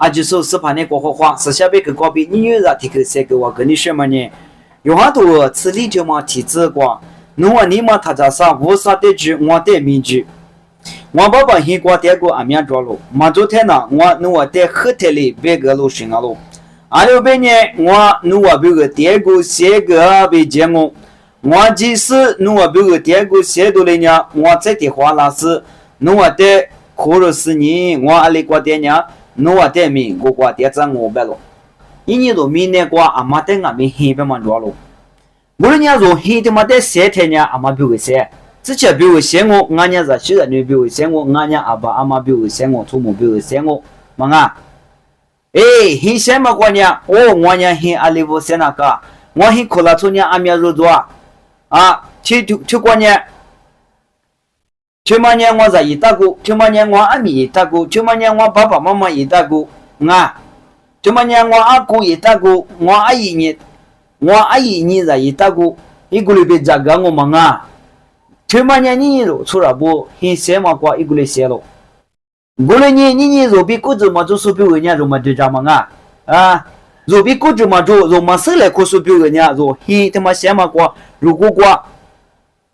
啊，就是是把那国花，是下边个高比你女人提个三个我跟你说嘛呢，有很多此里就嘛提子瓜，侬话你嘛他家啥无啥的句，我的名句。我爸爸很过带过阿面着了，马昨天呢，我在后台里别个路行啊路，还有别呢，我别个带过写个别节目，我即使我别个带过写多了呢，我这的话那是我的可能是你，我阿里过带呢，我带名我过带着我白了，一年多明年过阿妈带俺们很别忙着了，无论你说很他妈的写天呢，阿妈别个写。之前比如嫌我，俺家是虽然你比如嫌我，俺家阿爸阿妈比如嫌我，父母比如嫌我，嘛啊，哎，很嫌嘛过年，哦，我家很阿里不嫌那个，我很苦了，从年阿面入住啊，去过年，去嘛年我是一大姑，去嘛年我阿咪一大姑，去嘛年我爸爸妈妈一大姑，啊，去嘛年我阿姑一大姑，我阿姨你是一大姑，一个里边这个我嘛啊。去嘛年你肉出了不，很嫌嘛过一个来写了。过了你肉比锅子嘛做手表人家肉嘛对着嘛啊，肉比锅子嘛做肉嘛生来过手表人家肉很他妈嫌嘛过，如果过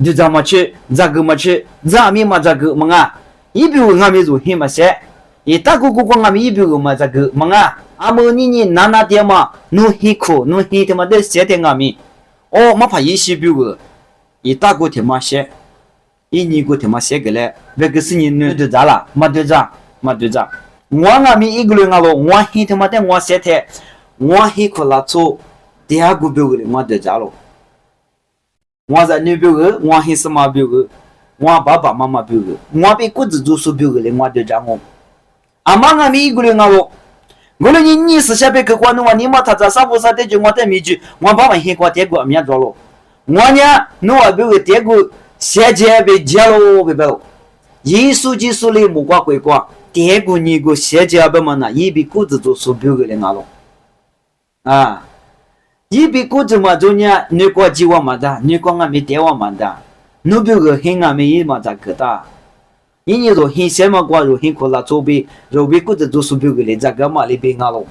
就这么吃，这个嘛吃，这面嘛这个嘛啊，一表俺们肉很嘛些，一大个个俺们一表嘛这个嘛啊，阿么你哪点嘛，侬很苦，侬很他妈的写点俺们，哦，嘛怕一些表个，一大个他妈些。一年过他妈写个嘞，那个是你对咋了？没对咋，我阿咪一个人阿罗，我很他妈的我写的，我很苦拉错，第二个表个嘞，我对咋了？我在女表个，我很什么表个？我爸爸妈妈表个，我比个子做手表个嘞，我对咋我？阿妈阿咪一个人阿罗，我了你是下边去管侬话，你妈他咋啥不啥的就我在面句，我爸爸很过点过面着了，我呢，侬话表个点过。现在被接了，别了。一数几数的木瓜鬼瓜，第二个你个现在别么呢？一比股子做手表个的那了，啊，一比股子嘛做呢，你过几万嘛的，你过俺没10万嘛的，你表个很俺没一嘛咋个的？你说很什么瓜肉很苦啦，做比股子做手表个的，咋个嘛里边那了？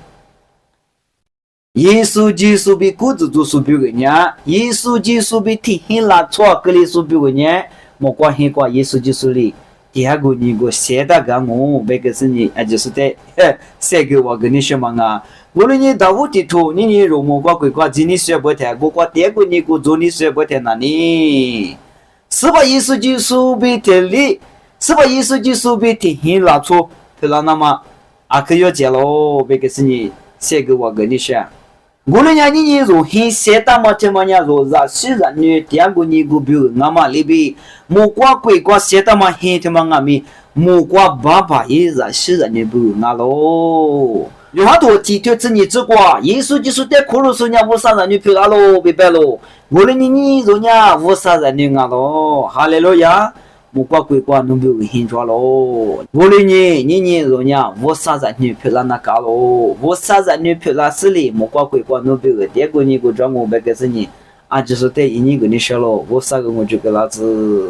一数几数比股子做手表个呢，一数几数比天很拉错个里手表个呢，莫管很管一数几数里，第二个你个写的个我，别个是你，就是的，写给我跟你说嘛啊，无论你到屋地头，你若莫管鬼管，今你学不太，我管第二个你个做你学不太那里，是把一数几数比天里，是把一数几数比天很拉错，对了那么，可要接喽，别个是你写给我跟你说。无论你若很写的嘛，这么样若是是人女，第二个你个表，那么里边木瓜鬼瓜写的嘛，很他妈俺们木瓜爸爸也是人女表那喽。有好多地头子你这个，耶稣就是在苦路上人无啥人女表那喽，明白喽？无论你若人无啥人女啊喽，哈利路亚。木瓜鬼瓜侬表很抓喽，无论你若人无啥人女表那个喽，无啥人女表那是哩木瓜鬼瓜侬表个，第二个你个抓我别个是你，就是对一年个你说喽，无啥个我就个老子。